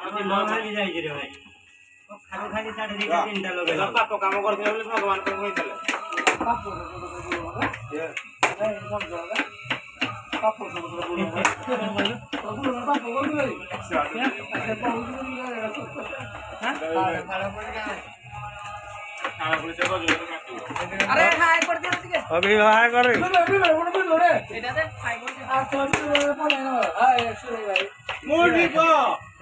ମାରି ଯାଇଛି ରେ ଭାଇ ଖାଲି ଖାଲି ସାଡେ ଦିଟା ତିନିଟା ଲଗେଇଲା ପାପ କାମ କରିଥିଲେ ବୋଲି ଭଗବାନ କଣ କହିଥିଲେ ପାପ अरे हाय कर दे ठीक है अभी हाय कर এটা দে হাই कर दे আর তো বলে না হাই শুনে ভাই মুড়িব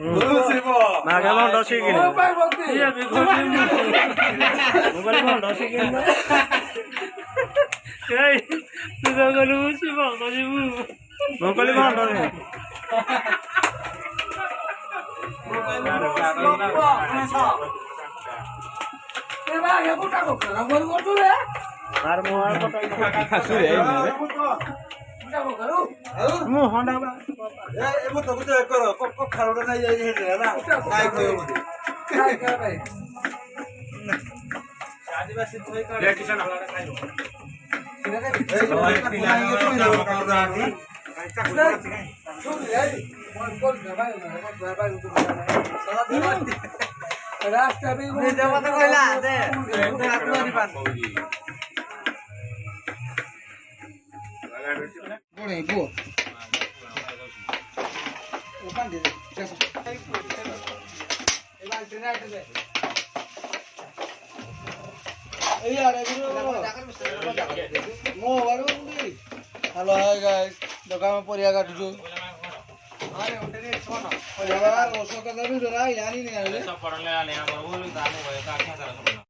মুড়িব না কেমন দশি কিনে ভাই বলতে ইয়া বিগড়ি মোবাইল কোন দশি কিনে এই তুই গলু মুছিব গলিবু মোবাইল কোন দশি এ ভাই এ কোটা কোটা বল করতো রে আর মোবাইল কত আসুরে কোটা করো মু হন্ডা বা ए मो तो कुछ करो को खारोडा नाही जाई हे ना काय खयो मध्ये काय कर भाई आदिवासी थोई का ले किसान हलाडा खाइलो रास्ता भी हेलो हाय गाइस दुकान में परिया काटुछु अरे उठे छोनो यार रोसो का भी डरा यानी नहीं आले सब पढ़ले आले हमर बोल दानो है का क्या करा